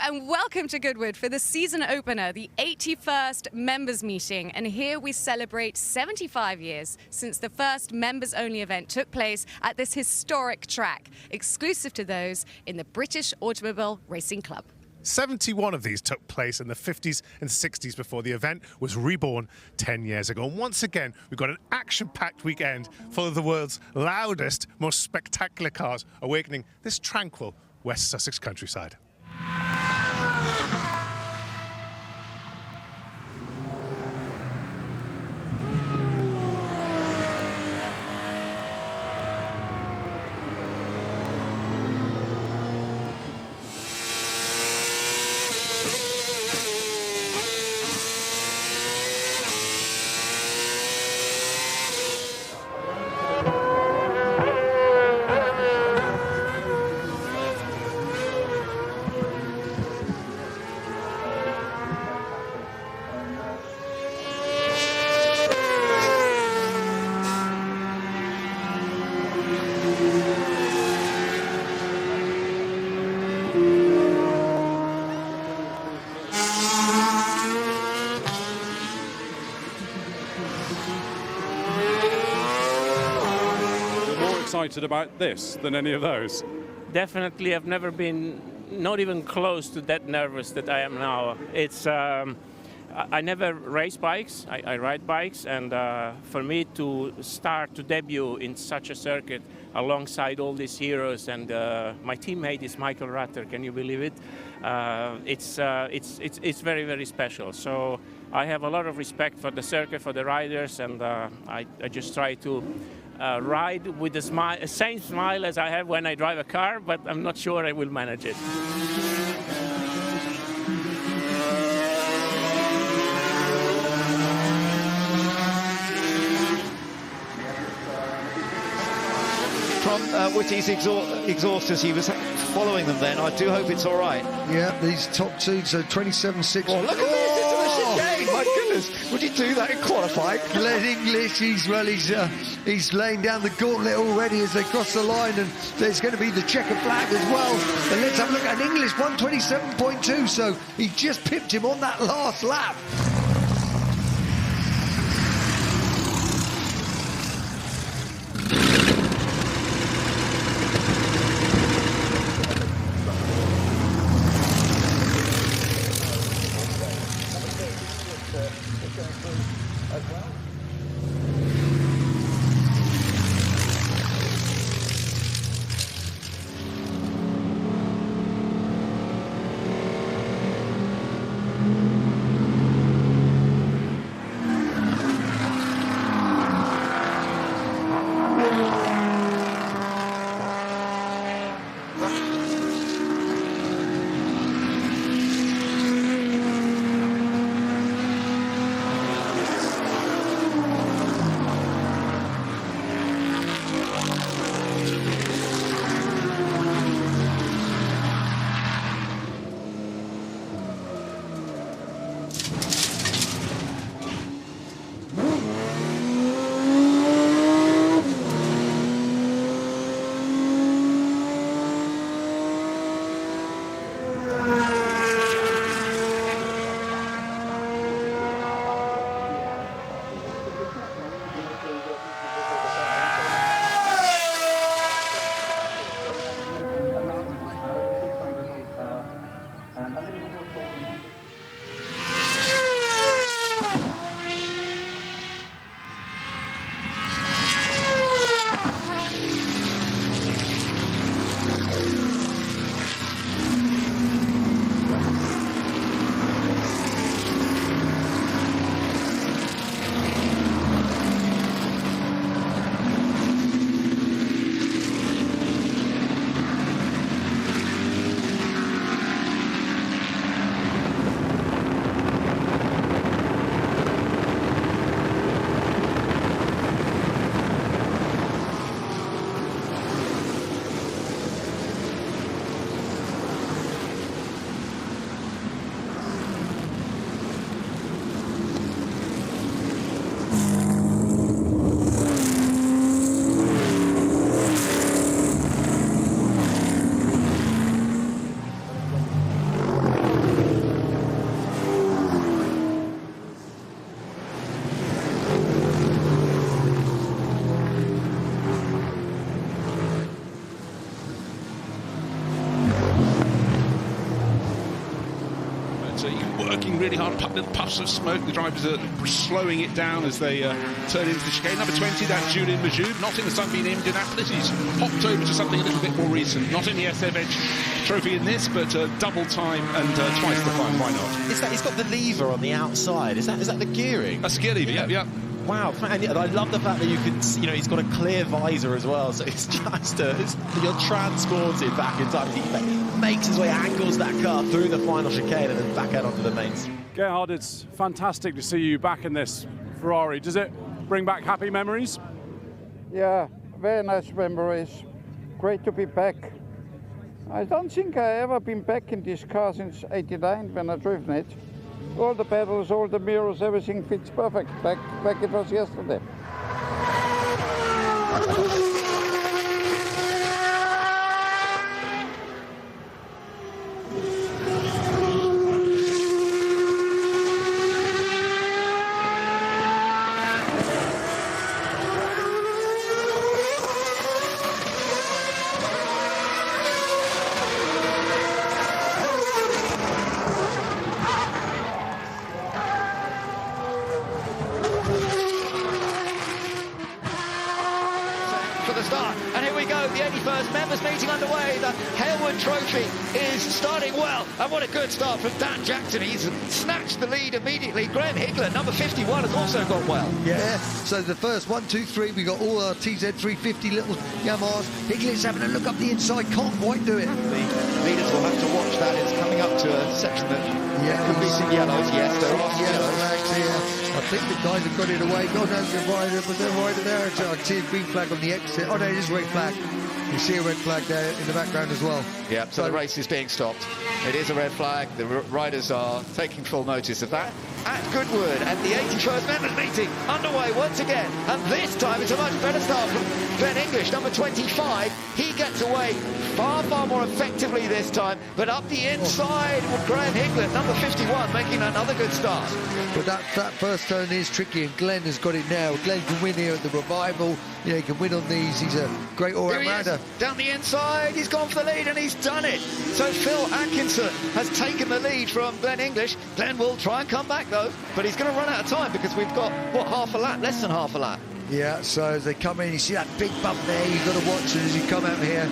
and welcome to Goodwood for the season opener, the 81st members meeting. And here we celebrate 75 years since the first members-only event took place at this historic track, exclusive to those in the British Automobile Racing Club. 71 of these took place in the 50s and 60s before the event was reborn 10 years ago. And once again, we've got an action-packed weekend full of the world's loudest, most spectacular cars awakening this tranquil West Sussex countryside. Excited about this than any of those? Definitely, I've never been not even close to that nervous that I am now. It's I never race bikes, I ride bikes, and for me to start to debut in such a circuit alongside all these heroes, and my teammate is Michael Rutter, can you believe it? It's very, very special. So I have a lot of respect for the circuit, for the riders, and I just try to ride with the same smile as I have when I drive a car, but I'm not sure I will manage it. From Whitty's exhaust as he was following them then, I do hope it's all right. Yeah, these top two, so 27.6. Oh, look at this, into the chicane, my goodness. Would he do that in qualifying? Glenn English, he's laying down the gauntlet already as they cross the line, and there's going to be the checker flag as well. And let's have a look at English, 127.2, so he just pipped him on that last lap. but working really hard, little puffs of smoke. The drivers are slowing it down as they turn into the chicane. Number 20, that's Audrain Motorsport, not in the Sunbeam Indianapolis. He's hopped over to something a little bit more recent. Not in the SF Trophy in this, but double time and twice the fine. Why not? Is that, he's got the lever on the outside. Is that the gearing? That's gear lever, yeah. Wow, and I love the fact that you can, he's got a clear visor as well, so it's just, you're transported back in time. He makes his way, angles that car through the final chicane and then back out onto the mains. Gerhard, it's fantastic to see you back in this Ferrari. Does it bring back happy memories? Yeah, very nice memories. Great to be back. I don't think I ever been back in this car since '89 when I driven it. All the pedals, all the mirrors, everything fits perfect. Like it was yesterday. Members meeting underway. The Hailwood Trophy is starting well, and what a good start from Dan Jackson. He's snatched the lead immediately. Graham Higgler, number 51, has also gone well. Yeah, so the first 1, 2, 3, we got all our TZ350 little Yamahas. Higgler's having a look up the inside, can't quite do it. The leaders will have to watch that. It's coming up to a section that could be some yellows. Yes, there are some yellow yellows. flags here. I think the guys have got it away. God knows the rider, but they're rider there. I see a green flag on the exit. Oh no, it is a red flag. You see a red flag there in the background as well. Yeah, so the race is being stopped. It is a red flag. The riders are taking full notice of that. At Goodwood, at the 81st members meeting, underway once again. And this time it's a much better start from Glenn English, number 25. He gets away far more effectively this time. But up the inside with Graham Higgler, number 51, making another good start. But that first turn is tricky, and Glenn has got it now. Glenn can win here at the Revival. He can win on these. He's a great all-round rider. Down the inside, he's gone for the lead, and he's done it. So Phil Atkinson has taken the lead from Glenn English. Glenn will try and come back, though, but he's going to run out of time because we've got, what, half a lap, less than half a lap. Yeah, so as they come in, you see that big bump there. You've got to watch it as you come out here.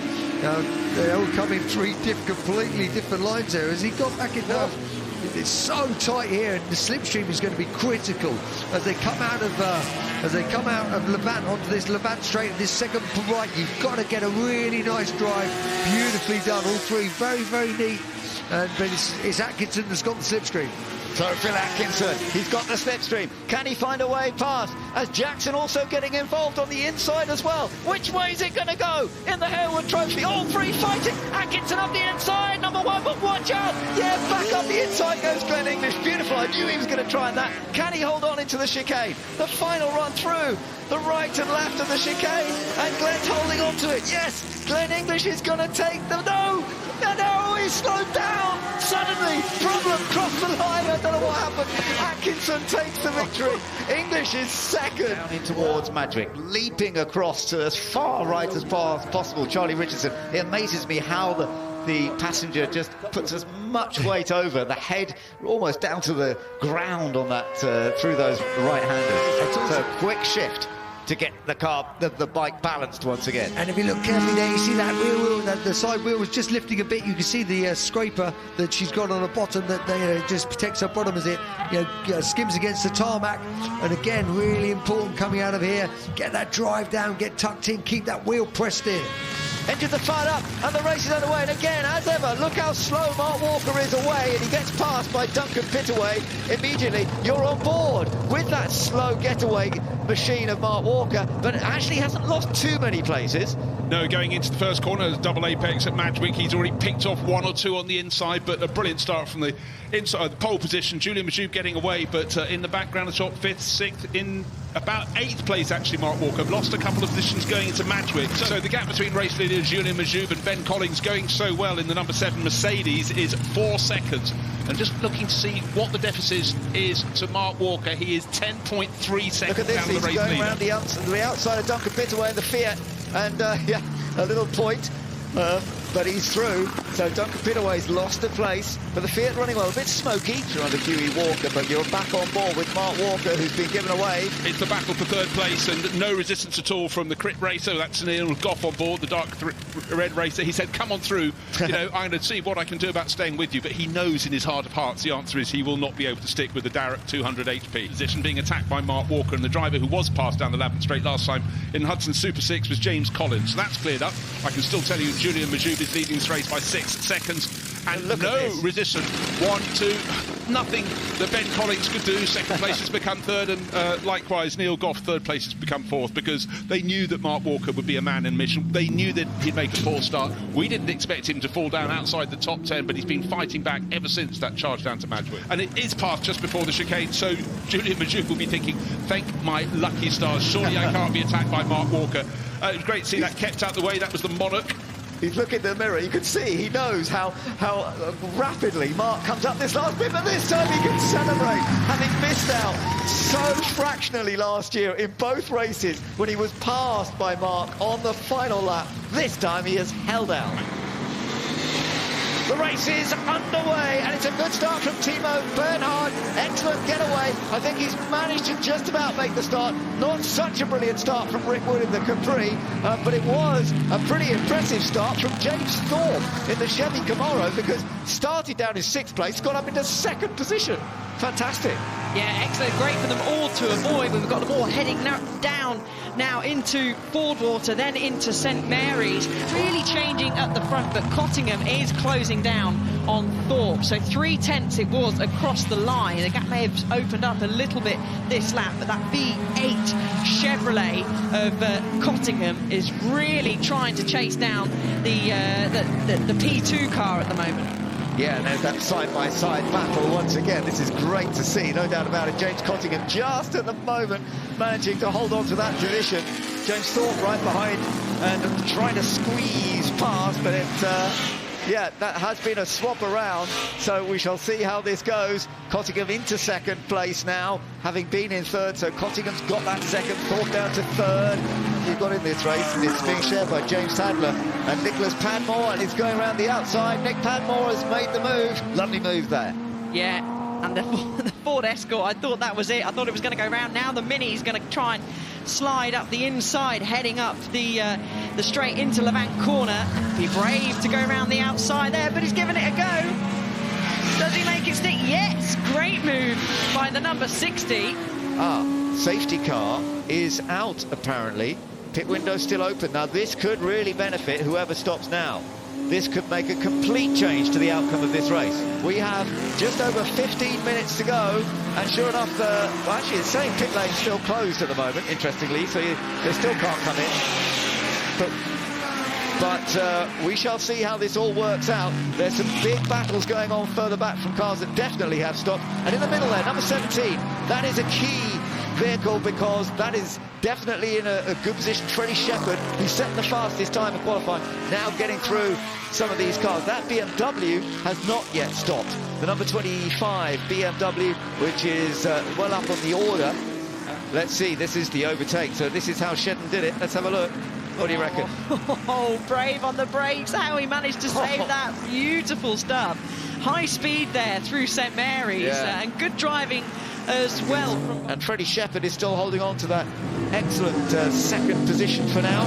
They all come in three completely different lines there. As he got back in now, it's so tight here, and the slipstream is going to be critical as they come out of Levant onto this Levant straight. This second right, you've got to get a really nice drive. Beautifully done, all three, very neat. But it's Atkinson that's got the slipstream. So Phil Atkinson, he's got the slipstream. Can he find a way past? As Jackson also getting involved on the inside as well. Which way is it going to go in the Hailwood Trophy? All three fighting. Atkinson up the inside, number 1, but watch out. Yeah, back up the inside goes Glenn English. Beautiful. I knew he was going to try that. Can he hold on into the chicane? The final run through the right and left of the chicane, and Glenn's holding on to it. Yes, Glenn English is going to take them. No, he's slowed down. Suddenly, problem crossed the line. I don't know what happened. Atkinson takes the victory. English is second. Down in towards Madrick, leaping across to as far right as possible. Charlie Richardson. It amazes me how the passenger just puts as much weight over the head, almost down to the ground on that through those right-handers. So quick shift to get the car, the bike balanced once again. And if you look carefully there, you see that rear wheel, the side wheel was just lifting a bit. You can see the scraper that she's got on the bottom that just protects her bottom as it skims against the tarmac. And again, really important coming out of here. Get that drive down, get tucked in, keep that wheel pressed in. Engines are fired up and the race is underway, and again, as ever, look how slow Mark Walker is away, and he gets passed by Duncan Pittaway. Immediately you're on board with that slow getaway machine of Mark Walker, but actually hasn't lost too many places. No, going into the first corner, double apex at Madwick. He's already picked off 1 or 2 on the inside, but a brilliant start from the inside, the pole position. Audrain Motorsport getting away, but in the background, the top 5th, 6th, in about 8th place actually, Mark Walker. Lost a couple of positions going into Madwick. So the gap between race leader Audrain Motorsport and Ben Collins, going so well in the number 7 Mercedes, is 4 seconds. And just looking to see what the deficit is to Mark Walker. He is 10.3 seconds Look at this, down the he's race going leader. around the outside of Duncan Pittaway in the Fiat, and a little point but he's through. So Duncan Pittaway's lost a place, but the Fiat running well. A bit smoky through under Huey Walker, but you're back on board with Mark Walker, who's been given away. It's the battle for third place, and no resistance at all from the crit racer. That's Neil Goff on board, the dark red racer. He said, come on through, you know, I'm going to see what I can do about staying with you, but he knows in his heart of hearts the answer is he will not be able to stick with the Darrett 200 HP. Position being attacked by Mark Walker, and the driver who was passed down the Laban straight last time in Hudson Super 6 was James Collins. So that's cleared up. I can still tell you Julian Majoub is leading this race by 6 seconds. And no resistance. 1, 2, nothing that Ben Collins could do. Second place has become third, and likewise Neil Goff, third place has become fourth, because they knew that Mark Walker would be a man in mission. They knew that he'd make a poor start. We didn't expect him to fall down outside the top 10, but he's been fighting back ever since that charge down to Madgewood. And it is passed just before the chicane, so Julian Majoub will be thinking, thank my lucky stars, surely I can't be attacked by Mark Walker. It was great to see that kept out the way. That was the Monarch. He's looking in the mirror. You can see he knows how rapidly Mark comes up this last bit, but this time he can celebrate, having missed out so fractionally last year in both races when he was passed by Mark on the final lap. This time he has held out. The race is underway, and it's a good start from Timo Bernhard. Excellent getaway. I think he's managed to just about make the start. Not such a brilliant start from Rick Wood in the Capri, but it was a pretty impressive start from James Thorpe in the Chevy Camaro, because started down in 6th place, got up into 2nd position. Fantastic. Yeah, excellent. Great for them all to avoid. We've got them all heading down now into Fordwater, then into St Mary's. Really changing at the front, but Cottingham is closing down on Thorpe. So 3/10 it was across the line. The gap may have opened up a little bit this lap, but that V8 Chevrolet of Cottingham is really trying to chase down the P2 car at the moment. Yeah, and there's that side-by-side battle once again. This is great to see, no doubt about it. James Cottingham just at the moment managing to hold on to that position. James Thorpe right behind and trying to squeeze past, but yeah, that has been a swap around, so we shall see how this goes. Cottingham into 2nd place now, having been in 3rd, so Cottingham's got that 2nd, Thorpe down to 3rd. You've got in this race, and it's being shared by James Sadler and Nicholas Padmore, and it's going around the outside. Nick Padmore has made the move. Lovely move there. Yeah, and the Ford Escort, I thought that was it. I thought it was going to go round. Now the Mini is going to try and slide up the inside, heading up the straight into Levant corner. Be brave to go around the outside there, but he's giving it a go. Does he make it stick? Yes, great move by the number 60. Safety car is out apparently. Pit window still open. Now this could really benefit whoever stops now. This could make a complete change to the outcome of this race. We have just over 15 minutes to go, and sure enough, well, actually it's saying pit lane's still closed at the moment, interestingly, so they still can't come in. But we shall see how this all works out. There's some big battles going on further back from cars that definitely have stopped. And in the middle there, number 17, that is a key vehicle, because that is definitely in a good position. Freddie Shepherd, who's setting the fastest time in qualifying, now getting through some of these cars. That BMW has not yet stopped. The number 25 BMW, which is well up on the order. Let's see, this is the overtake, so this is how Shedden did it. Let's have a look. What do you reckon? Oh, brave on the brakes, how he managed to save that. Beautiful stuff. High speed there through St Mary's, and good driving as well. And Freddie Shepherd is still holding on to that excellent 2nd position for now,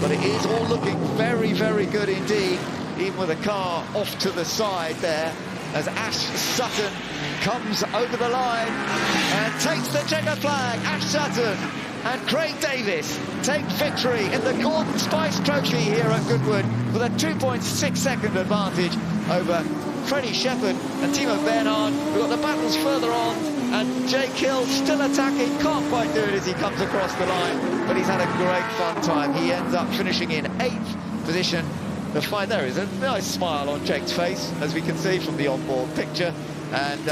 but it is all looking very, very good indeed, even with a car off to the side there, as Ash Sutton comes over the line and takes the checker flag. Ash Sutton and Craig Davis take victory in the Gordon Spice Trophy here at Goodwood with a 2.6-second advantage over Freddie Shepherd and Timo Bernhard. We've got the battles further on, and Jake Hill still attacking, can't quite do it as he comes across the line, but he's had a great fun time. He ends up finishing in 8th position. The find there is a nice smile on Jake's face, as we can see from the onboard picture. And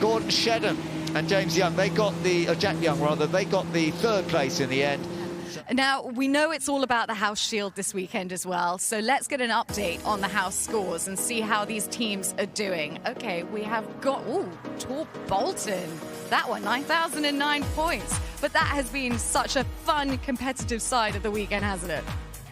Gordon Shedden and James Young, they got Jack Young rather, they got the 3rd place in the end. Now, we know it's all about the House Shield this weekend as well, so let's get an update on the House scores and see how these teams are doing. Okay, we have got, Tor Bolton. That one, 9,009 points. But that has been such a fun, competitive side of the weekend, hasn't it?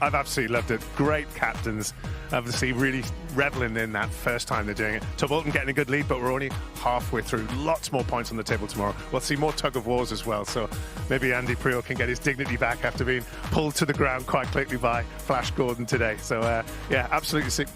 I've absolutely loved it. Great captains. obviously really reveling in that first time they're doing it. Bolton getting a good lead, but we're only halfway through. Lots more points on the table tomorrow. We'll see more tug of wars as well, so maybe Andy Priol can get his dignity back after being pulled to the ground quite quickly by Flash Gordon today. So yeah, absolutely sick.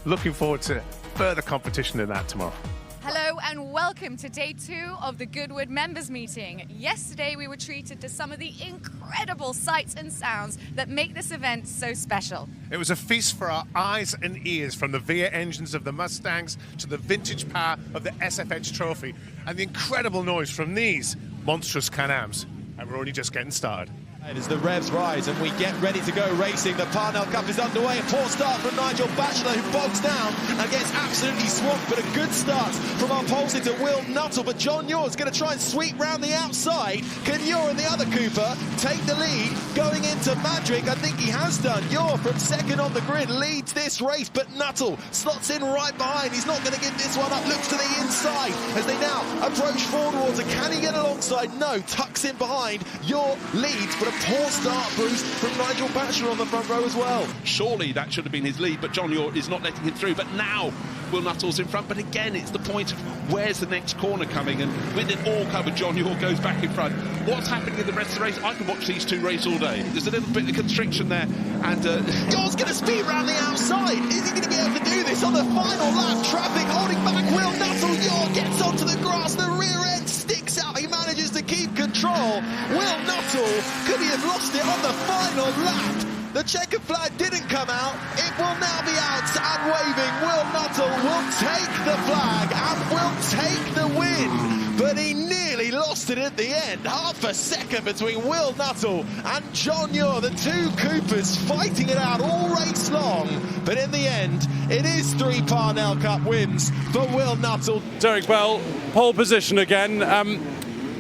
Looking forward to further competition in that tomorrow. Hello and welcome to day 2 of the Goodwood members meeting. Yesterday we were treated to some of the incredible sights and sounds that make this event so special. It was a feast for our eyes and ears, from the V8 engines of the Mustangs to the vintage power of the SFH Trophy and the incredible noise from these monstrous Can-Ams. And we're only just getting started. As the revs rise and we get ready to go racing, the Parnell Cup is underway. A poor start from Nigel Batchelor, who bogs down and gets absolutely swamped, but a good start from our pole sitter Will Nuttall. But John Muir is going to try and sweep round the outside. Can Muir and the other Cooper take the lead going into Madrick? I think he has done. Muir from second on the grid leads this race, but Nuttall slots in right behind. He's not going to give this one up. Looks to the inside as they now approach Ford Water. Can he get alongside? No, tucks in behind. Muir leads, but a poor start, Bruce, from Nigel Batchelor on the front row as well. Surely that should have been his lead, but John Muir is not letting him through. But now Will Nuttall's in front. But again, it's the point of where's the next corner coming, and with it all covered, John Muir goes back in front. What's happening in the rest of the race? I can watch these two race all day. There's a little bit of constriction there, and Muir's going to speed round the outside. Is he going to be able to do this on the final lap? Traffic holding back Will Nuttall. Muir gets onto the grass. The rear end sticks out. He manages to keep control. Will Nuttall, could he have lost it on the final lap? The checkered flag didn't come out. It will now be out and waving. Will Nuttall will take the flag and will take the win. But he nearly lost it at the end. Half a second between Will Nuttall and John Muir. The two Coopers fighting it out all race long. But in the end, it is 3 Parnell Cup wins for Will Nuttall. Derek Bell, pole position again.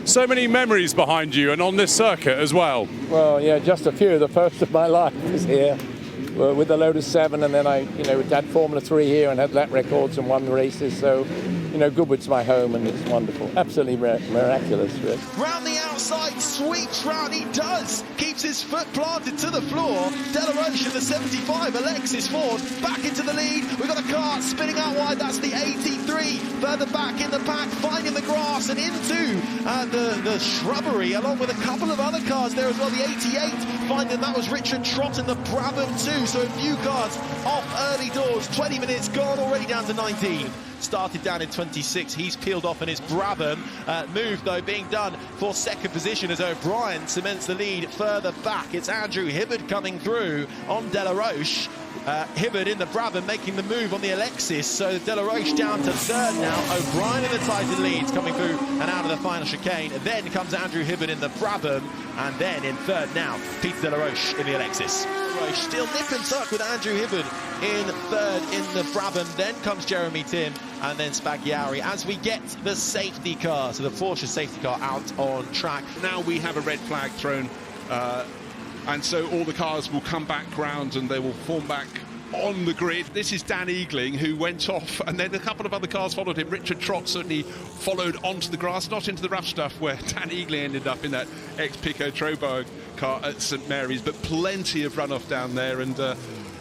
So many memories behind you and on this circuit as well. Well, yeah, just a few. The first of my life was here with the Lotus 7, and then I, had Formula 3 here and had lap records and won races. So, Goodwood's my home, and it's wonderful. Absolutely miraculous, really. Round the outside, sweeps round, he does. Keeps his foot planted to the floor. Delaroche in the 75, Alexis Ford back into the lead. We've got a car spinning out wide, that's the 83. Further back in the pack, finding the grass and into the shrubbery, along with a couple of other cars there as well. The 88, finding that was Richard Trott in the Brabham too. So a few cars off early doors. 20 minutes gone, already down to 19. Started down in 26, he's peeled off in his Brabham. Move though being done for second position as O'Brien cements the lead further back. It's Andrew Hibbard coming through on Delaroche. Hibbard in the Brabham making the move on the Alexis, so Delaroche down to third now. O'Brien in the tighter leads coming through and out of the final chicane. Then comes Andrew Hibbard in the Brabham, and then in third now Peter Delaroche in the Alexis. Still nip and tuck with Andrew Hibbard in third in the Brabham. Then comes Jeremy Tim and then Spaghiari as we get the safety car, so the Porsche safety car out on track. Now we have a red flag thrown, and so all the cars will come back round and they will form back on the grid. This is Dan Eagling, who went off, and then a couple of other cars followed him. Richard Trott certainly followed onto the grass, not into the rough stuff where Dan Eagling ended up in that ex-Pico Troberg car at St Mary's, but plenty of runoff down there, and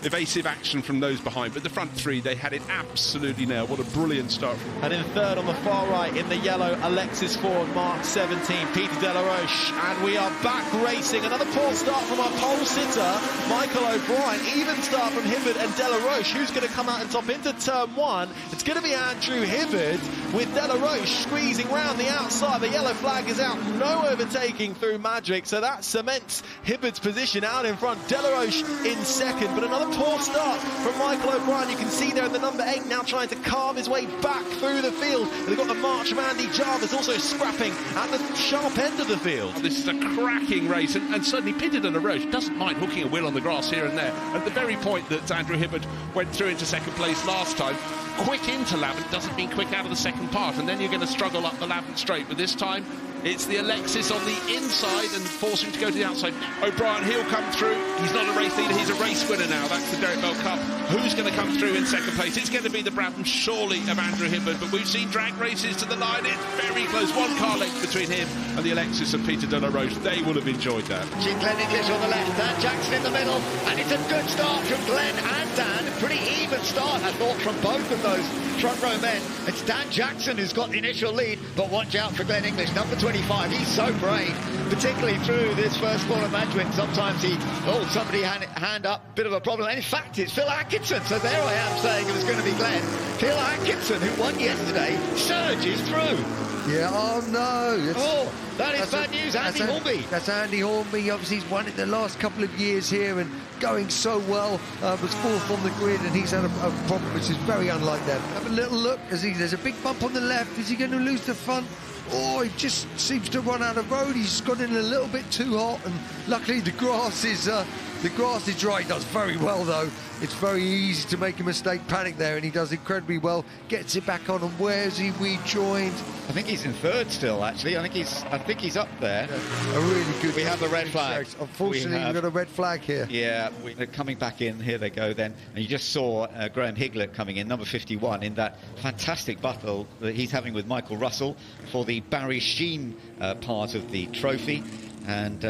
evasive action from those behind. But the front three, they had it absolutely nailed. What a brilliant start. And in third on the far right in the yellow, Alexis Ford, Mark 17, Peter Delaroche. And we are back racing. Another poor start from our pole sitter, Michael O'Brien. Even start from Hibbard and Delaroche. Who's going to come out and top into turn one? It's going to be Andrew Hibbard with Delaroche squeezing round the outside. The yellow flag is out. No overtaking through Madrick. So that cements Hibbard's position out in front. Delaroche in second, but another poor start from Michael O'Brien. You can see there in the number 8 now trying to carve his way back through the field. And they've got the March of Andy Jarvis also scrapping at the sharp end of the field. This is a cracking race, and certainly Peter Delaroche doesn't mind hooking a wheel on the grass here and there. At the very point that Andrew Hibbard went through into second place last time, quick into Lavant doesn't mean quick out of the second part, and then you're going to struggle up the Lavant straight. But this time, It's the Alexis on the inside and forcing to go to the outside. O'Brien, he'll come through. He's not a race leader, he's a race winner now. That's the Derek Bell Cup. Who's going to come through in second place? It's going to be the Brabham, surely, of Andrew Hibbard. But we've seen drag races to the line. It's very close. 1 car length between him and the Alexis of Peter de la Roche. They will have enjoyed that. Glenn English on the left, Dan Jackson in the middle. And it's a good start from Glenn and Dan. Pretty even start, I thought, from both of those front row men. It's Dan Jackson who's got the initial lead. But watch out for Glenn English, number 25. He's so brave, particularly through this first corner Madgwick. Sometimes somebody hand up, bit of a problem. And in fact, it's Phil Atkinson. So there I am saying it was going to be Glenn. Phil Atkinson, who won yesterday, surges through. Yeah, oh no. That is bad news. Andy Hornby. That's Andy Hornby. Obviously, he's won it the last couple of years here and going so well. Was fourth on the grid, and he's had a problem which is very unlike that. Have a little look. There's a big bump on the left. Is he going to lose the front? Oh, he just seems to run out of road. He's got in a little bit too hot, and luckily the grass is dry. He does very well though. It's very easy to make a mistake, panic there, and he does incredibly well. Gets it back on, and where's he rejoined? I think he's in third still. Actually, I think he's up there. Yeah, a really good. We have the red flag. Unfortunately, we've got a red flag here. Yeah, they're coming back in. Here they go then. And you just saw Graham Higlett coming in, number 51, in that fantastic battle that he's having with Michael Russell for the Barry Sheene part of the trophy. And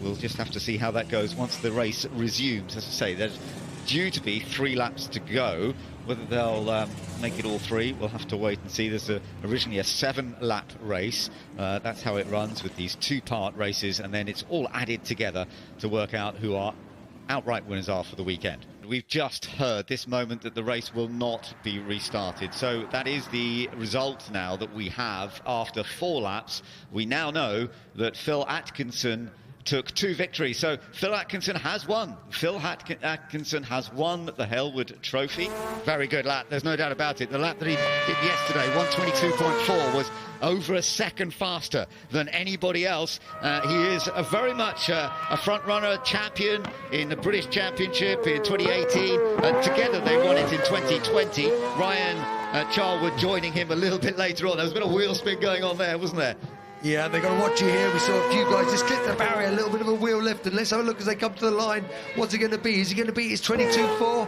we'll just have to see how that goes once the race resumes. As I say, there's due to be 3 laps to go. Whether they'll make it all 3, we'll have to wait and see. There's originally a 7-lap race. That's how it runs with these 2-part races, and then it's all added together to work out who our outright winners are for the weekend. We've just heard this moment that the race will not be restarted. So that is the result now that we have after 4 laps. We now know that Phil Atkinson took 2 victories. So Phil Atkinson has won. Phil Atkinson has won the Hailwood Trophy. Very good lap, there's no doubt about it. The lap that he did yesterday, 122.4, was over a second faster than anybody else. He is very much a front-runner champion in the British Championship in 2018. Together they won it in 2020. Ryan Charwood joining him a little bit later on. There was a bit of wheel spin going on there, wasn't there? Yeah, they're going to watch you here. We saw a few guys just clip the barrier, a little bit of a wheel lift, and let's have a look as they come to the line. What's it going to be? Is he going to beat his 22.4?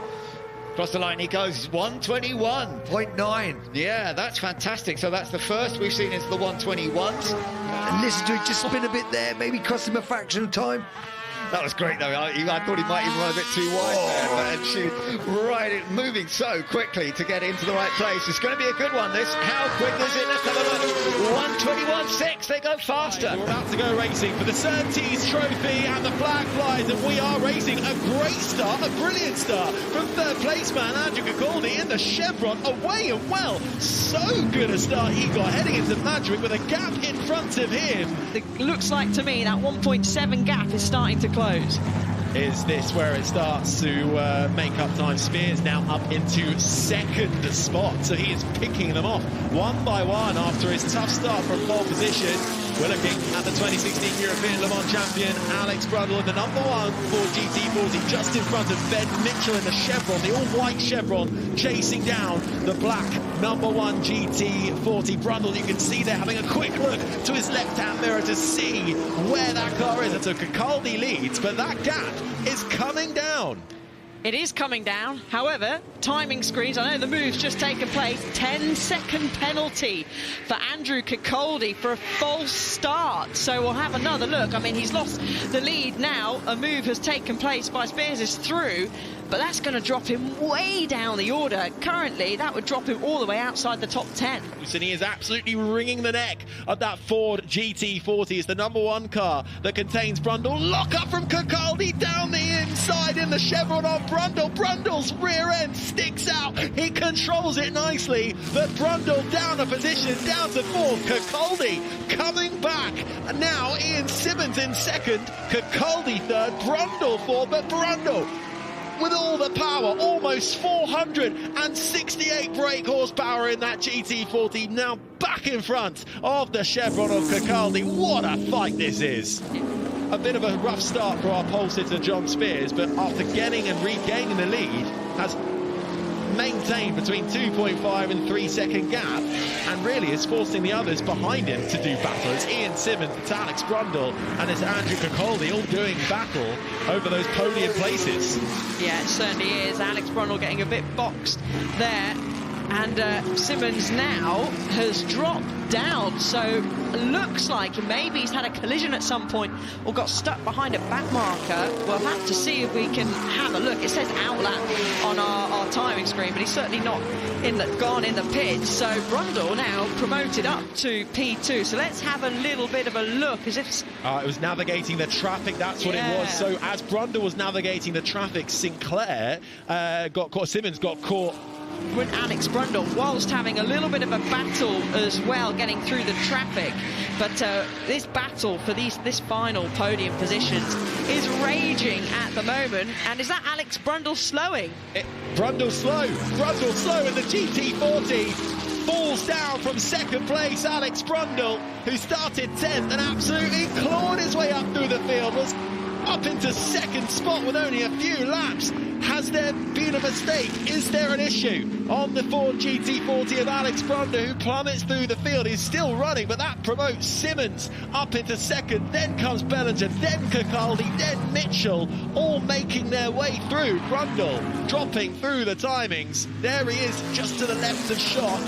Across the line he goes. He's 121.9. Yeah, that's fantastic. So that's the first we've seen into the 121s. And listen to it, just spin a bit there, maybe cost him a fraction of time. That was great, though. I thought he might even run a bit too wide there, and shoot right, moving so quickly to get into the right place. It's going to be a good one, this. How quick is it? Let's have a look. 121.6. They go faster. We're about to go racing for the Surtees Trophy, and the flag flies, and we are racing. A great start, a brilliant start from third place man Andrew Cacaldi in the chevron, away and well. So good a start he got heading into Madrid with a gap in front of him. It looks like to me that 1.7 gap is starting to close. Is this where it starts to make up time? Spears now up into second spot, so he is picking them off one by one after his tough start from pole position. We're looking at the 2016 European Le Mans champion Alex Brundle in the number 1 Ford GT40, just in front of Ben Mitchell in the chevron, the all-white chevron, chasing down the black number 1 GT40. Brundle, you can see there, having a quick look to his left-hand mirror to see where that car is. And so Cacaldi leads, but that gap is coming down. It is coming down. However, timing screens, I know the move's just taken place. 10-second penalty for Andrew Cacaldi for a false start. So we'll have another look. I mean, he's lost the lead now. A move has taken place by Spears is through, but that's going to drop him way down the order. Currently, that would drop him all the way outside the top 10. And he is absolutely wringing the neck of that Ford GT40. It's the number 1 car that contains Brundle. Lock up from Cacaldi down the inside in the chevron on Brundle. Brundle's rear end sticks out. He controls it nicely, but Brundle down a position, down to 4th. Cacaldi coming back. And now Ian Simmons in 2nd. Cacaldi 3rd. Brundle 4th, but Brundle with all the power, almost 468 brake horsepower in that GT40, now back in front of the chevron of Cacaldi. What a fight this is. A bit of a rough start for our pole sitter John Spears, but after getting and regaining the lead, has maintained between 2.5 and 3 second gap, and really is forcing the others behind him to do battle. It's Ian Simmons, it's Alex Brundle, and it's Andrew Kirkcaldy all doing battle over those podium places. Yeah, it certainly is. Alex Brundle getting a bit boxed there. And Simmons now has dropped down, so looks like maybe he's had a collision at some point or got stuck behind a back marker. We'll have to see if we can have a look. It says outlap on our timing screen, but he's certainly not gone in the pits. So Brundle now promoted up to P2. So let's have a little bit of a look as if... it was navigating the traffic, that's what it was. So as Brundle was navigating the traffic, Sinclair got caught, Simmons got caught with Alex Brundle, whilst having a little bit of a battle as well, getting through the traffic. But this battle for this final podium positions is raging at the moment. And is that Alex Brundle slowing? Brundle slow in the GT40. Falls down from second place. Alex Brundle, who started 10th and absolutely clawed his way up through the field, was up into second spot with only a few laps. Has there been a mistake? Is there an issue on the Ford GT40 of Alex Brundle, who plummets through the field? He's still running, but that promotes Simmons up into second. Then comes Bellinger, then Kirkcaldy, then Mitchell, all making their way through. Brundle dropping through the timings. There he is, just to the left of shot.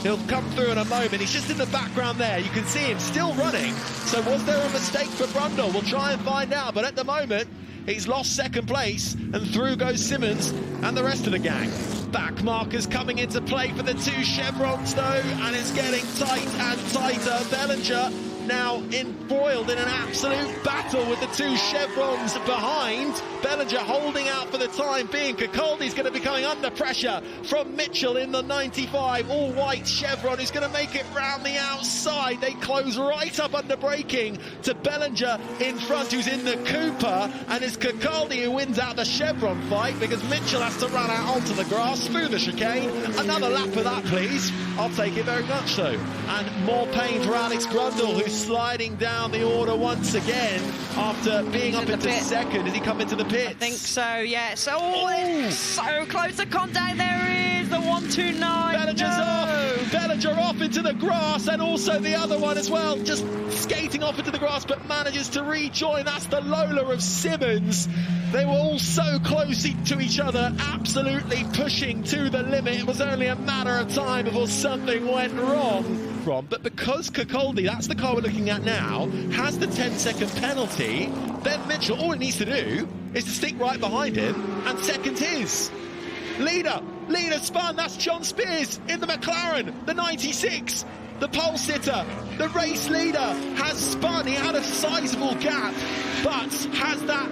He'll come through in a moment. He's just in the background there. You can see him still running. So was there a mistake for Brundle? We'll try and find out. But at the moment, he's lost second place, and through goes Simmons and the rest of the gang. Back markers coming into play for the two chevrons, though, and it's getting tight and tighter. Bellinger now embroiled in an absolute battle with the two chevrons behind. Bellinger holding out for the time being. Kirkcaldy's going to be coming under pressure from Mitchell in the 95 all-white chevron, who's going to make it round the outside. They close right up under braking to Bellinger in front, who's in the Cooper, and it's Kirkcaldy who wins out the chevron fight because Mitchell has to run out onto the grass through the chicane. Another lap for that, please. I'll take it very much so. And more pain for Alex Brundle, who's sliding down the order once again after being up into second. Did he come into the pits? I think so, yeah. So, it's so close to contact. There is the 129. Bellinger's off. Bellinger off into the grass, and also the other one as well, just skating off into the grass, but manages to rejoin. That's the Lola of Simmons. They were all so close to each other, absolutely pushing to the limit. It was only a matter of time before something went wrong. But because Kirkcaldy, that's the car we're looking at now, has the 10-second penalty, Ben Mitchell, all he needs to do is to stick right behind him, and second his. Leader spun, that's John Spears in the McLaren, the 96. The pole sitter, the race leader, has spun. He had a sizable gap, but has that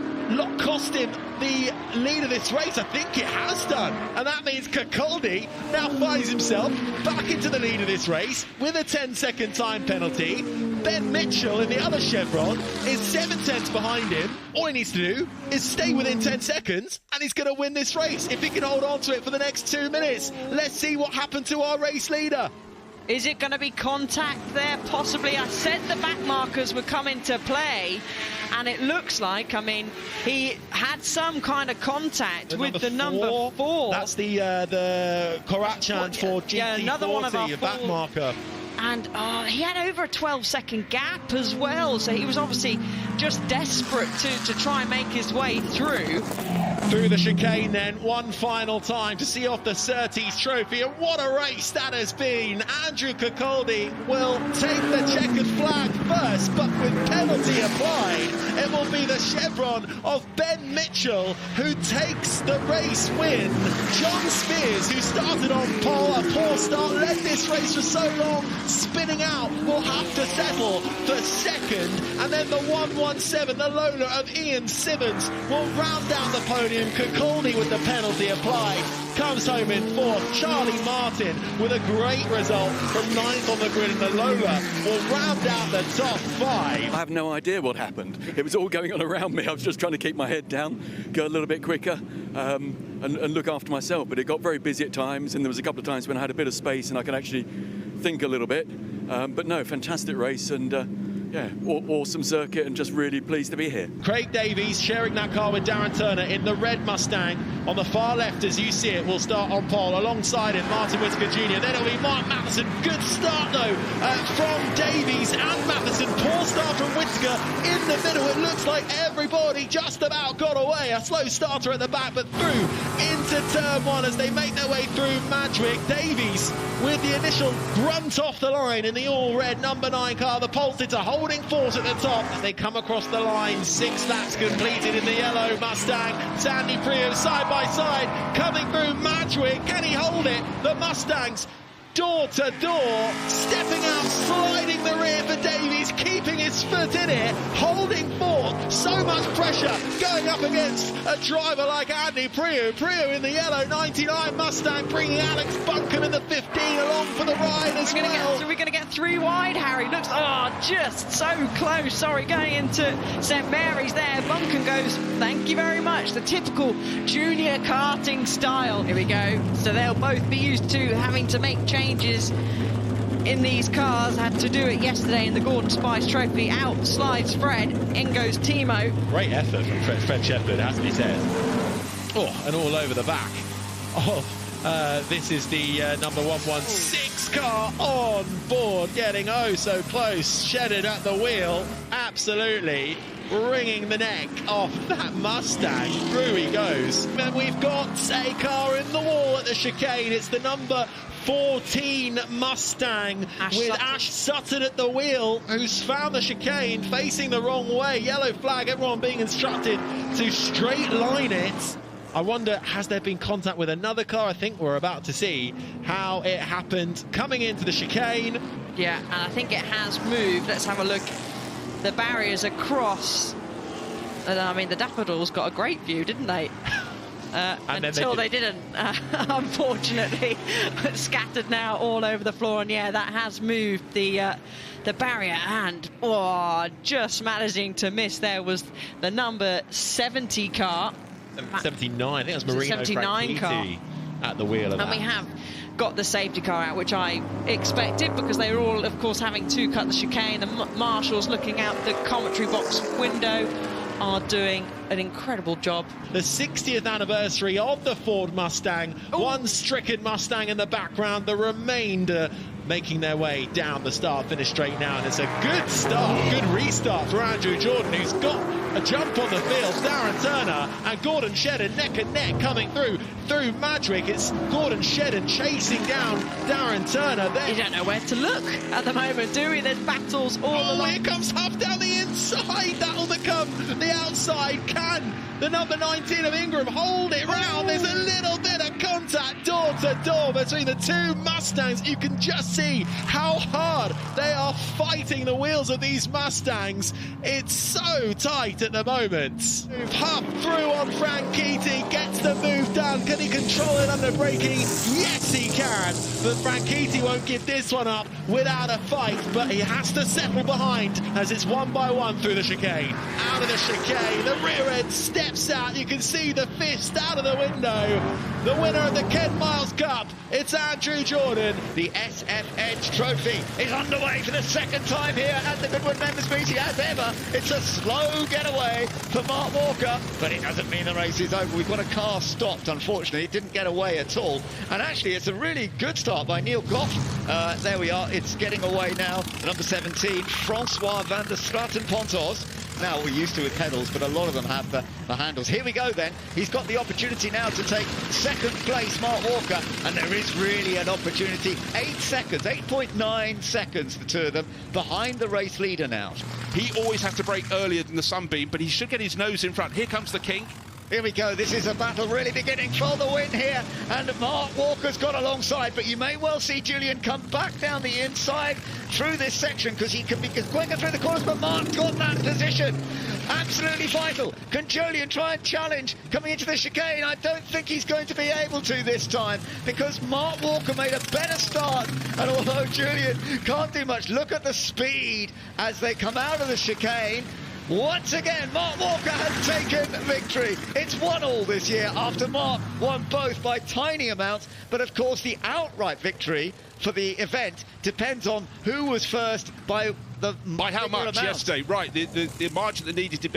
cost him the lead of this race? I think it has done, and that means Kirkcaldy now finds himself back into the lead of this race with a 10-second time penalty. Ben Mitchell in the other chevron is 7/10 behind him. All he needs to do is stay within 10 seconds, and he's going to win this race if he can hold on to it for the next 2 minutes. Let's see what happened to our race leader. Is it going to be contact there? Possibly. I said the back markers would come into play, and it looks like, I mean, he had some kind of contact with the number 4. That's the Korachan for GT40, yeah, another one of our back marker. And he had over a 12-second gap as well, so he was obviously just desperate to try and make his way through. Through the chicane then, one final time to see off the Surtees Trophy, and what a race that has been. Andrew Kirkcaldy will take the checkered flag first, but with penalty applied, it will be the chevron of Ben Mitchell who takes the race win. John Spears, who started on pole, a poor start, led this race for so long, spinning out, will have to settle for second, and then the 117, the Lola of Ian Simmons, will round out the podium. Kirkcaldy with the penalty applied comes home in fourth. Charlie Martin with a great result from 9th on the grid, and the Lola will round out the top 5. I have no idea what happened. It was all going on around me. I was just trying to keep my head down, go a little bit quicker, and look after myself. But it got very busy at times, and there was a couple of times when I had a bit of space and I could actually think a little bit. But no, fantastic race, and yeah, awesome circuit and just really pleased to be here. Craig Davies sharing that car with Darren Turner in the red Mustang. On the far left, as you see it, will start on pole. Alongside him, Martin Whittaker Jr. Then it'll be Mark Matheson. Good start, though, from Davies and Matheson. Poor start from Whittaker in the middle. It looks like everybody just about got away. A slow starter at the back, but through into turn one as they make their way through Madgwick. Davies with the initial grunt off the line in the all-red number 9 car. The Polsteds are holding fort at the top as they come across the line. 6 laps completed in the yellow Mustang. Sandy Prius side by side coming through Madgwick. Can he hold it? The Mustangs door to door, stepping out, sliding the rear for Davies, keeping his foot in it, holding forth. So much pressure going up against a driver like Andy Priu. Priu in the yellow 99 Mustang, bringing Alex Buncombe in the 15 along for the ride as well. We're going to get 3 wide, Harry. Looks, just so close. Sorry, going into St Mary's there. Buncombe goes, thank you very much. The typical junior karting style. Here we go. So they'll both be used to having to make changes in these cars. Had to do it yesterday in the Gordon Spice Trophy. Out slides Fred, in goes Timo. Great effort from Fred Shepherd, has to be said. Oh, and all over the back. This is the number 116 car on board, getting so close. Shedded at the wheel, absolutely wringing the neck off that Mustang. Through he goes. And we've got a car in the wall at the chicane. It's the number 14 Mustang with Ash Sutton at the wheel, who's found the chicane facing the wrong way. Yellow flag, everyone being instructed to straight line it. I wonder, has there been contact with another car? I think we're about to see how it happened. Coming into the chicane. Yeah, and I think it has moved. Let's have a look. The barriers across. And I mean, the Daffodils got a great view, didn't they? Until they didn't, unfortunately. Scattered now all over the floor, and yeah, that has moved the barrier, and just managing to miss. There was the number 70 car. 79, I think it was Marino 79 car at the wheel of that. And we have got the safety car out, which I expected, because they were all, of course, having to cut the chicane. The marshals looking out the commentary box window are doing an incredible job. The 60th anniversary of the Ford Mustang. One stricken Mustang in the background, the remainder making their way down the start-finish straight now, and it's a good start, good restart for Andrew Jordan, who's got a jump on the field. Darren Turner and Gordon Shedden neck and neck coming through Madgwick. It's Gordon Shedden chasing down Darren Turner. You don't know where to look at the moment, do we? There's battles all along. Here comes Huff down the inside. That'll become the outside. Can the number 19 of Ingram hold it round? There's a little bit of contact door to door between the two Mustangs. You can just see how hard they are fighting the wheels of these Mustangs. It's so tight at the moment. Huff through on Franchitti, gets the move done. Can he control it under braking? Yes, he can. But Franchitti won't give this one up without a fight, but he has to settle behind as it's one by one through the chicane. Out of the chicane, the rear end steps out. You can see the fist out of the window. The winner of the Ken Miles Cup, it's Andrew Jordan. The SFH Trophy is underway for the second time here at the Goodwood Members Meeting as ever. It's a slow getaway for Mark Walker, but it doesn't mean the race is over. We've got a car stopped, unfortunately. It didn't get away at all. And actually, it's a really good start by Neil Goff. There we are. It's getting away now. Number 17, Francois van der Straten-Pontos. Now, we're used to with pedals, but a lot of them have the handles. Here we go then. He's got the opportunity now to take second place, Mark Walker, and there is really an opportunity. 8 seconds, 8.9 seconds, the two of them, behind the race leader now. He always has to brake earlier than the Sunbeam, but he should get his nose in front. Here comes the King. Here we go. This is a battle really beginning for the win here. And Mark Walker's got alongside, but you may well see Julian come back down the inside through this section because he can be quicker through the corners, but Mark's got that position. Absolutely vital. Can Julian try and challenge coming into the chicane? I don't think he's going to be able to this time because Mark Walker made a better start. And although Julian can't do much, look at the speed as they come out of the chicane. Once again, Mark Walker has taken victory. It's 1-1 this year after Mark won both by tiny amounts. But of course, the outright victory for the event depends on who was first by By how much amount. yesterday? Right, the margin that needed to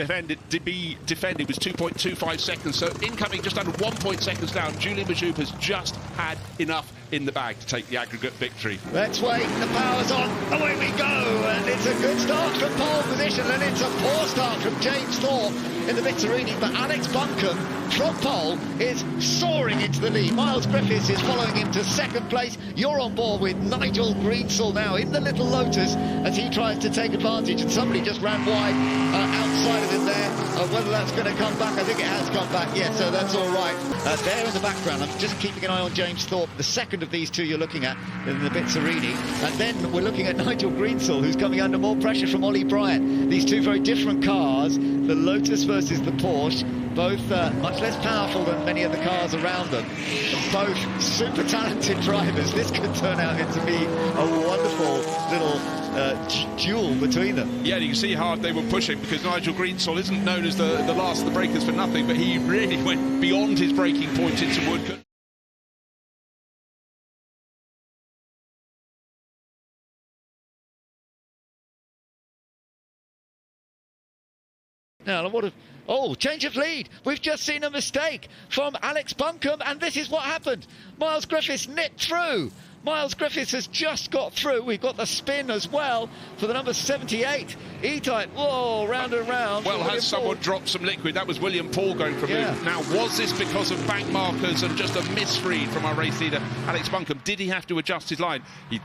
be defended was 2.25 seconds. So incoming just under 1 seconds down. Julian Majoub has just had enough in the bag to take the aggregate victory. Let's wait, the power's on, away we go, and it's a good start from pole position, and it's a poor start from James Thorpe in the Vittorini, but Alex Buncombe from pole is soaring into the lead. Miles Griffiths is following him to second place. You're on board with Nigel Greensall now in the little Lotus as he tries to take advantage, and somebody just ran wide outside of him there. Whether that's going to come back, I think it has come back, yeah, so that's all right. There in the background, I'm just keeping an eye on James Thorpe, the second of these two you're looking at in the Vittorini, and then we're looking at Nigel Greensall, who's coming under more pressure from Ollie Bryant. These two very different cars, the Lotus versus the Porsche, both much less powerful than many of the cars around them, both super talented drivers. This could turn out into be a wonderful little duel between them. Yeah, you can see how hard they were pushing, because Nigel Greensall isn't known as the last of the breakers for nothing, but he really went beyond his braking point into Woodcote. Now, change of lead. We've just seen a mistake from Alex Buncombe, and this is what happened. Miles Griffiths nipped through. Miles Griffiths has just got through. We've got the spin as well for the number 78 E-Type. Whoa, round and round. Well, has someone dropped some liquid? That was William Paul going from him. Now, was this because of bank markers and just a misread from our race leader, Alex Buncombe? Did he have to adjust his line? He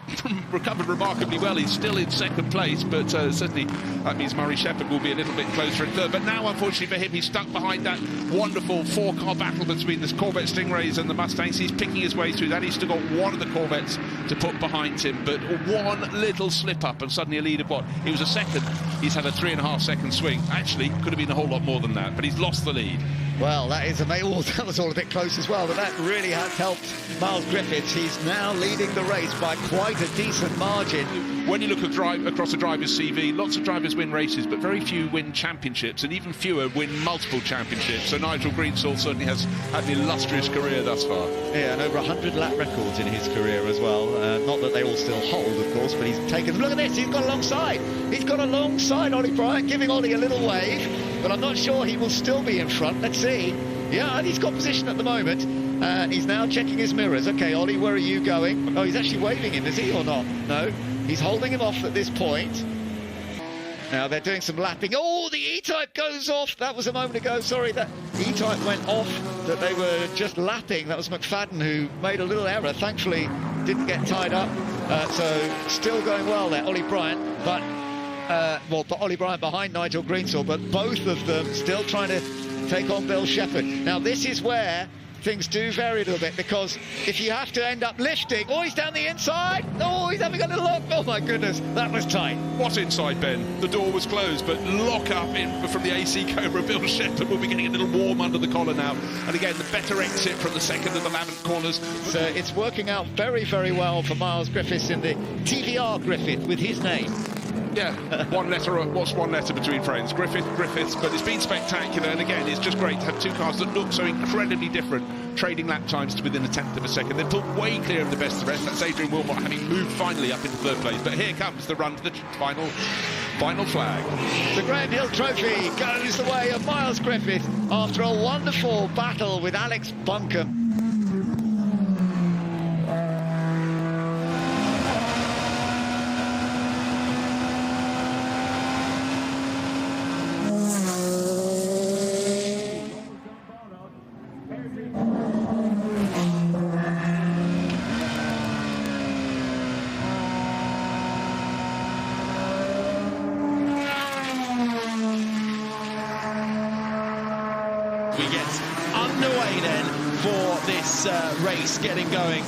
recovered remarkably well. He's still in second place, but certainly that means Murray Shepherd will be a little bit closer in third. But now, unfortunately for him, he's stuck behind that wonderful four-car battle between the Corvette Stingrays and the Mustangs. He's picking his way through that. He's still got one of the Corvettes to put behind him, but one little slip up and suddenly a lead of what? It was a second. He's had a 3.5 second swing. Actually, could have been a whole lot more than that, but he's lost the lead. Well, that is amazing. Oh, that was all a bit close as well, but that really has helped Miles Griffiths. He's now leading the race by quite a decent margin. When you look across a driver's CV, lots of drivers win races, but very few win championships, and even fewer win multiple championships. So Nigel Greensall certainly has had an illustrious career thus far. Yeah, and over 100 lap records in his career as well. Not that they all still hold, of course, but he's taken... Look at this, he's got alongside. He's got alongside Ollie Bryant, giving Ollie a little wave, but I'm not sure he will still be in front. Let's see. Yeah, and he's got position at the moment. And he's now checking his mirrors. Okay, Ollie, where are you going? Oh, he's actually waving him, is he, or not? No, he's holding him off at this point. Now they're doing some lapping. Oh, the E-Type goes off. That was a moment ago. Sorry, that E-Type went off, that they were just lapping. That was McFadden who made a little error. Thankfully, didn't get tied up. So still going well there, Ollie Bryant. But, Ollie Bryant behind Nigel Greensall, but both of them still trying to take on Bill Shepherd. Now, this is where things do vary a little bit, because if you have to end up lifting... Oh, he's down the inside. Oh, he's having a little look. Oh, my goodness, that was tight. What's inside, Ben? The door was closed, but lock up in from the AC Cobra. Bill Shepherd will be getting a little warm under the collar now. And again, the better exit from the second and the 11th corners. So it's working out very, very well for Miles Griffiths in the TVR Griffith with his name. Yeah, one letter. What's one letter between friends? Griffiths, but it's been spectacular, and again, it's just great to have two cars that look so incredibly different, trading lap times to within a tenth of a second. They're pulled way clear of the best of the rest. That's Adrian Wilmot having moved finally up into third place, but here comes the run to the final flag. The Graham Hill Trophy goes the way of Miles Griffiths after a wonderful battle with Alex Buncombe. Race getting going.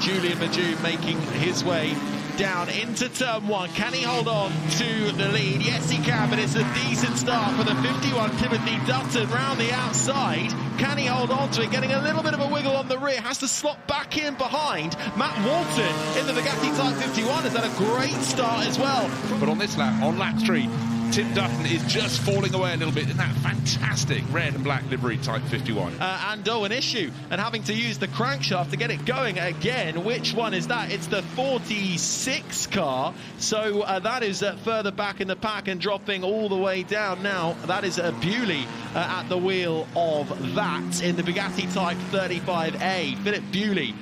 Julian Majoub making his way down into turn one. Can he hold on to the lead? Yes, he can, but it's a decent start for the 51 Timothy Dutton round the outside. Can he hold on to it? Getting a little bit of a wiggle on the rear. Has to slot back in behind. Matt Walton in the Bugatti Type 51 has had a great start as well. But on this lap, on lap 3, Tim Dutton is just falling away a little bit in that fantastic red and black livery Type 51. And an issue, and having to use the crankshaft to get it going again. Which one is that? It's the 46 car, so that is further back in the pack and dropping all the way down now. That is Bewley at the wheel of that in the Bugatti Type 35A. Philip Bewley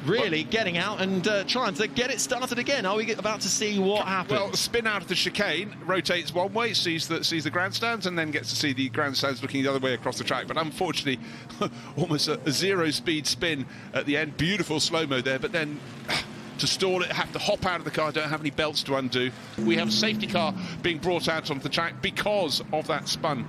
really getting out and trying to get it started again. Are we about to see what happens? Well, spin out of the chicane, rotates one way, sees the grandstands, and then gets to see the grandstands looking the other way across the track. But unfortunately, almost a zero-speed spin at the end. Beautiful slow-mo there, but then to stall it, have to hop out of the car, don't have any belts to undo. We have a safety car being brought out onto the track because of that spun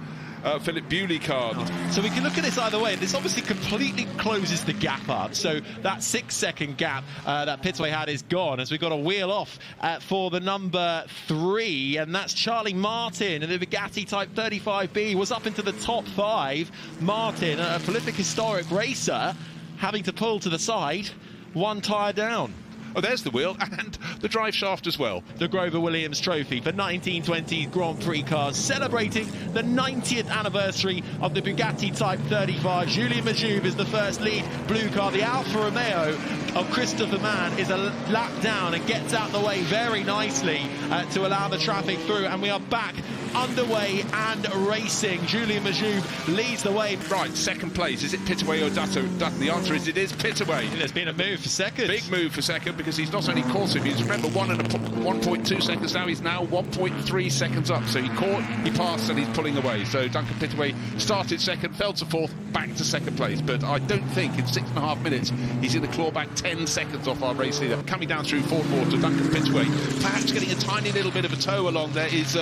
Philip Bewley card. So we can look at this either way. This obviously completely closes the gap up. So that 6-second gap that Pitway had is gone, as we've got a wheel off for the number 3, and that's Charlie Martin. And the Bugatti Type 35B was up into the top 5. Martin, a prolific historic racer, having to pull to the side, one tyre down. Oh, there's the wheel and the drive shaft as well. The Grover Williams Trophy for 1920 Grand Prix cars, celebrating the 90th anniversary of the Bugatti Type 35. Julien Majoub is the first lead blue car. The Alfa Romeo of Christopher Mann is a lap down and gets out the way very nicely to allow the traffic through. And we are back underway and racing. Julien Majoub leads the way. Right, second place. Is it Pitaway or Dutton? The answer is it is Pitaway. There's been a move for second. Big move for second, because he's not only caught him, he's, remember, 1.2 seconds now. He's now 1.3 seconds up. So he caught, he passed, and he's pulling away. So Duncan Pitaway started second, fell to fourth, back to second place. But I don't think in 6.5 minutes he's going to claw back 10 seconds off our race leader. Coming down through Ford Water, Duncan Pitaway, perhaps getting a tiny little bit of a toe along there, is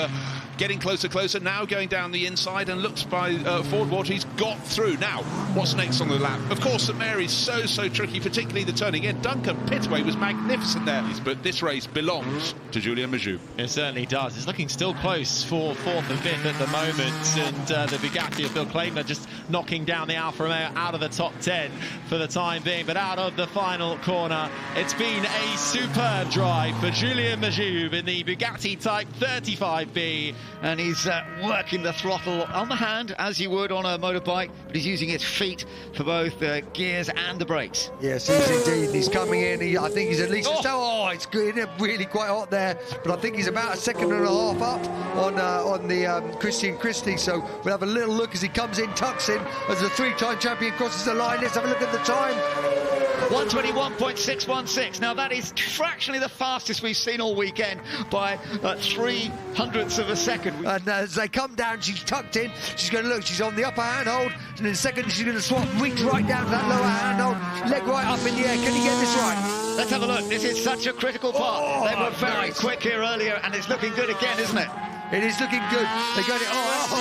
getting closer, now going down the inside, and looks by Ford Water. He's got through. Now, what's next on the lap? Of course, St Mary's so tricky, particularly the turning in. Duncan Pitaway was magnificent there, but this race belongs to Julien Majoub. It certainly does. It's looking still close for 4th and 5th at the moment, and the Bugatti of Phil Clayton just knocking down the Alfa Romeo out of the top 10 for the time being. But out of the final corner, it's been a superb drive for Julien Majoub in the Bugatti Type 35B. And he's working the throttle on the hand, as you would on a motorbike, but he's using his feet for both the gears and the brakes. Yes, he's indeed. He's coming in. I think he's at least... it's good. Really quite hot there, but I think he's about 1.5 seconds up on the Christian Christie. So we'll have a little look as he comes in, tucks in, as the 3-time champion crosses the line. Let's have a look at the time. 1:21.616. Now that is fractionally the fastest we've seen all weekend by 0.03 of a second. And as they come down, she's tucked in. She's going to look. She's on the upper handhold, and in a second she's going to swap, reach right down to that lower handhold, leg right up in the air. Can he get this right? Let's have a look. This is such a critical part. They were very quick here earlier, and it's looking good again, isn't it? It is looking good. They got it.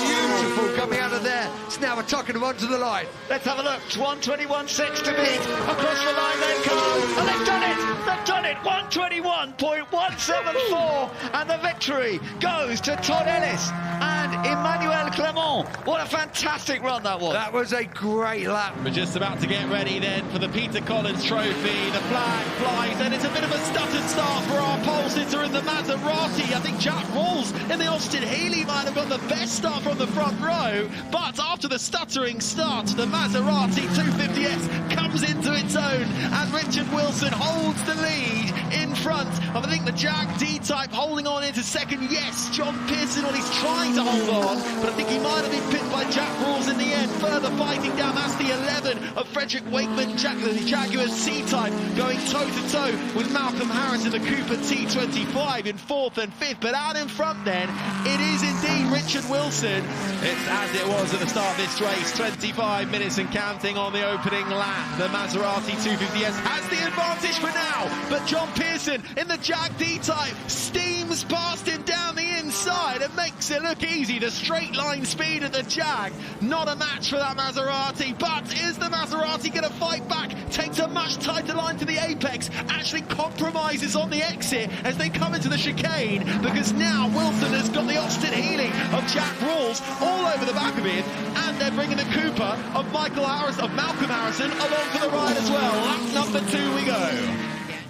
Beautiful coming out of there. It's now tucking them onto the line. Let's have a look. 1:21.6 to beat. Across the line they come. And they've done it. They've done it. 1:21.174. And the victory goes to Todd Ellis and Emmanuel Clement. What a fantastic run that was. That was a great lap. We're just about to get ready then for the Peter Collins Trophy. The flag flies, and it's a bit of a stuttered start for our pole sitter in the Maserati. I think Jack Rawls in the Austin Healey might have got the best start from the front row, but after the stuttering start, the Maserati 250S comes into its own, and Richard Wilson holds the lead in front of, I think, the Jag D-Type holding on into second. Yes, John Pearson, well, he's trying to hold on, but I think he might have been pipped by Jack Rawls in the end. Further fighting down, that's the 11 of Frederick Wakeman, the Jaguar C-Type, going toe-to-toe with Malcolm Harris in the Cooper T25 in 4th and 5th, but out in front then, it is indeed Richard Wilson. It's as it was at the start of this race, 25 minutes and counting on the opening lap. The Maserati 250S has the advantage for now, but John Pearson in the Jag D-Type steams past him down the inside and makes it look easy. The straight line speed of the Jag, not a match for that Maserati, but is the Maserati going to fight back? Takes a much tighter line to the apex, actually compromises on the exit as they come into the chicane, because now Wilson has got the Austin Healey of Jack Rawls all over the back of him, and they're bringing the Cooper of Malcolm Harrison along for the ride as well. Lap number 2 we go.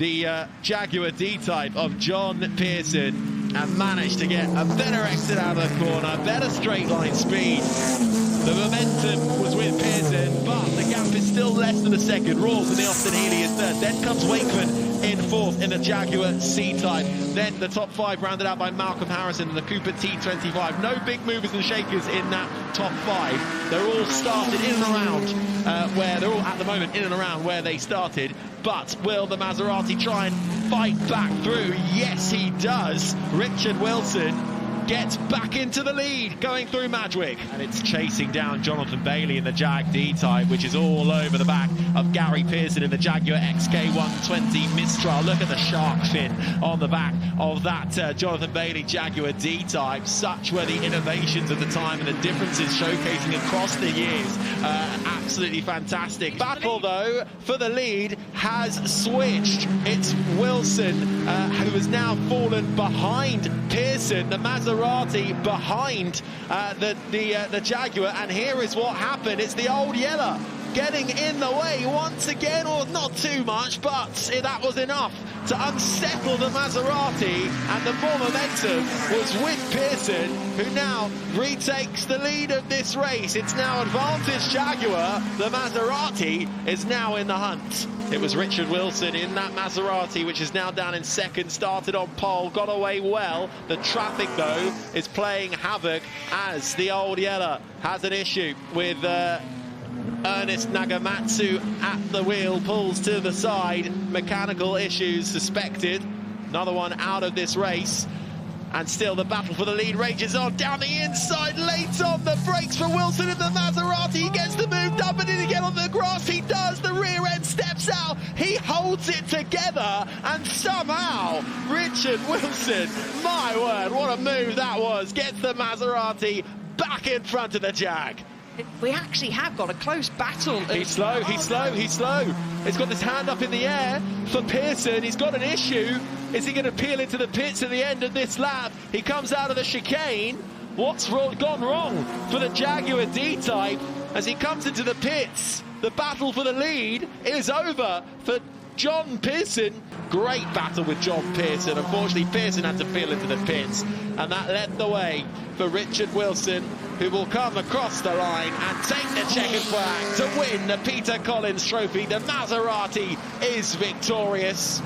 the Jaguar D-Type of John Pearson, and managed to get a better exit out of the corner, better straight line speed. The momentum was with Pearson, but the gap is still less than a second. Rawls and the Austin Healey is third. Then comes Wakeman in fourth in the Jaguar C-Type. Then the top five rounded out by Malcolm Harrison in the Cooper T25. No big movers and shakers in that top five. They're all started in and around where they're all at the moment in and around where they started. But will the Maserati try and fight back through? Yes, he does. Richard Wilson gets back into the lead going through Madgwick, and it's chasing down Jonathan Bailey in the Jag D-Type, which is all over the back of Gary Pearson in the Jaguar XK120 Mistral. Look at the shark fin on the back of that Jonathan Bailey Jaguar D-Type. Such were the innovations of the time and the differences showcasing across the years. Absolutely fantastic. Battle though for the lead has switched. It's Wilson who has now fallen behind Pearson, the Maserati behind the Jaguar, and here is what happened. It's the old Yeller getting in the way once again, or not too much, but that was enough to unsettle the Maserati, and the more momentum was with Pearson, who now retakes the lead of this race. It's now advantage Jaguar. The Maserati is now in the hunt. It was Richard Wilson in that Maserati, which is now down in second, started on pole, got away well. The traffic, though, is playing havoc as the old Yeller has an issue with Ernest Nagamatsu at the wheel, pulls to the side. Mechanical issues suspected. Another one out of this race. And still the battle for the lead rages on. Down the inside, late on the brakes for Wilson in the Maserati. He gets the move, dumping it again on the grass. He does, the rear end steps out. He holds it together, and somehow Richard Wilson, my word, what a move that was, gets the Maserati back in front of the Jag. We actually have got a close battle. He's slow, he's slow, he's slow. He's got his hand up in the air for Pearson. He's got an issue. Is he going to peel into the pits at the end of this lap? He comes out of the chicane. What's gone wrong for the Jaguar D-Type as he comes into the pits? The battle for the lead is over for John Pearson. Great battle with John Pearson. Unfortunately, Pearson had to peel into the pits, and that led the way for Richard Wilson, who will come across the line and take the checkered flag to win the Peter Collins Trophy. The Maserati is victorious.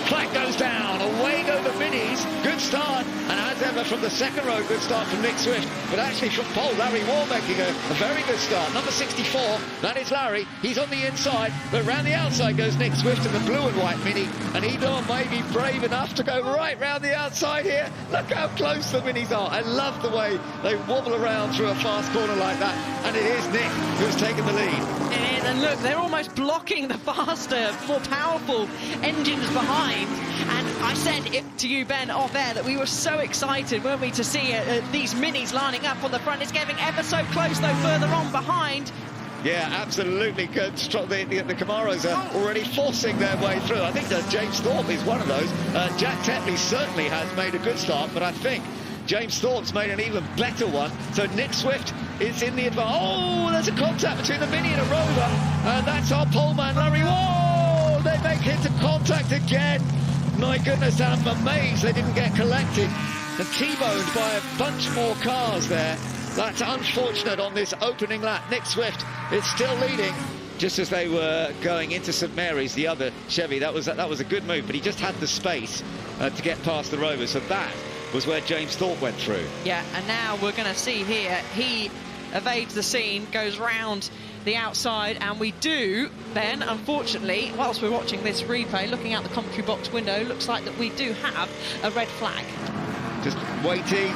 Flag goes down, away go the Minis. Good start, and as ever from the second row, good start from Nick Swift. But actually from pole, Larry Wall making a very good start. Number 64, that is Larry. He's on the inside, but round the outside goes Nick Swift in the blue and white Mini. And he may be brave enough to go right round the outside here. Look how close the Minis are. I love the way they wobble around through a fast corner like that. And it is Nick who's taken the lead. It is, and look, they're almost blocking the faster, more powerful engines behind. And I said it to you, Ben, off air, that we were so excited, weren't we, to see these Minis lining up on the front. It's getting ever so close, though, further on behind. Yeah, absolutely good. The Camaros are already forcing their way through. I think that James Thorpe is one of those. Jack Tetley certainly has made a good start, but I think James Thorpe's made an even better one. So Nick Swift is in the advance. Oh, there's a contact between the Mini and a Rover, and that's our poleman, Larry Wall. They make into contact again. My goodness, I'm amazed they didn't get collected and T-boned by a bunch more cars there. That's unfortunate on this opening lap. Nick Swift is still leading just as they were going into St Mary's, the other Chevy. That was a good move, but he just had the space to get past the Rover. So that was where James Thorpe went through. Yeah, and now we're going to see here, he evades the scene, goes round the outside, and we do, Ben, unfortunately, whilst we're watching this replay, looking out the commentary box window, looks like that we do have a red flag. Just waiting.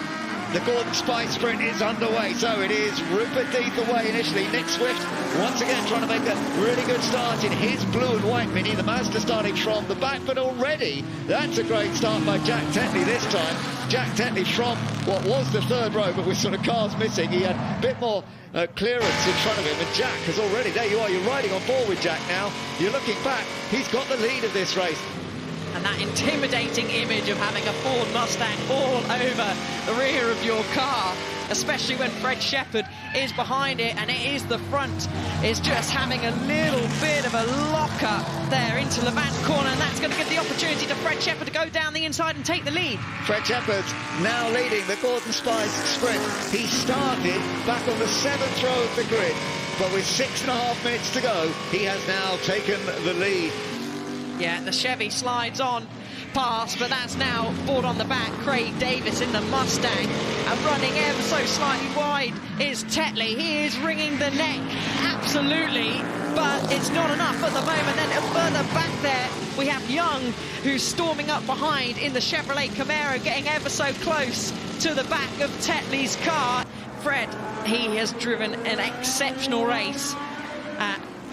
The Gordon Spice sprint is underway, so it is Rupert Death away initially. Nick Swift once again trying to make a really good start in his blue and white Mini. The Mazda starting from the back, but already that's a great start by Jack Tetley this time. Jack Tetley from what was the third row, but with sort of cars missing. He had a bit more clearance in front of him, and Jack has already, there you are, you're riding on board with Jack now. You're looking back, he's got the lead of this race. And that intimidating image of having a Ford Mustang all over the rear of your car, especially when Fred Shepherd is behind it, and it is the front is just having a little bit of a lock-up there into Levant corner, and that's going to give the opportunity to Fred Shepherd to go down the inside and take the lead. Fred Shepherd's now leading the Gordon Spice sprint. He started back on the 7th row of the grid, but with 6.5 minutes to go, he has now taken the lead. Yeah, the Chevy slides on past, but that's now Ford on the back. Craig Davis in the Mustang, and running ever so slightly wide is Tetley. He is wringing the neck, absolutely, but it's not enough at the moment. Then further back there, we have Young, who's storming up behind in the Chevrolet Camaro, getting ever so close to the back of Tetley's car. Fred, he has driven an exceptional race.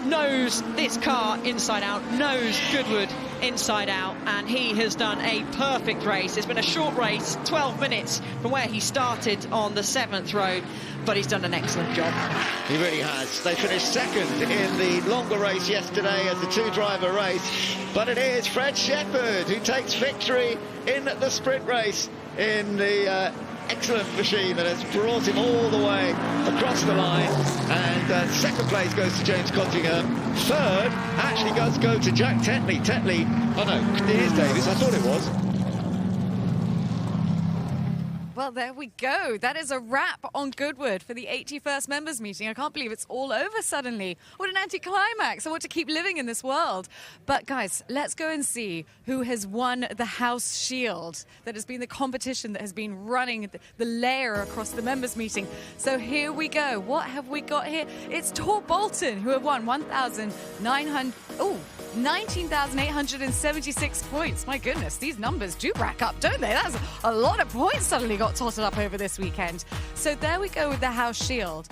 Knows this car inside out, knows Goodwood inside out, and he has done a perfect race. It's been a short race, 12 minutes from where he started on the 7th row, but he's done an excellent job. He really has. They finished second in the longer race yesterday as a two-driver race, but it is Fred Shepherd who takes victory in the sprint race in the excellent machine that has brought him all the way across the line. And second place goes to James Cottingham. Third actually does go to Jack Tetley. Oh no, it is Davis, I thought it was. Well, there we go. That is a wrap on Goodwood for the 81st members meeting. I can't believe it's all over suddenly. What an anticlimax. I want to keep living in this world. But guys, let's go and see who has won the House Shield. That has been the competition that has been running the layer across the members meeting. So here we go. What have we got here? It's Tor Bolton who have won 19,876 points. My goodness, these numbers do rack up, don't they? That's a lot of points suddenly got totted up over this weekend. So there we go with the House Shield.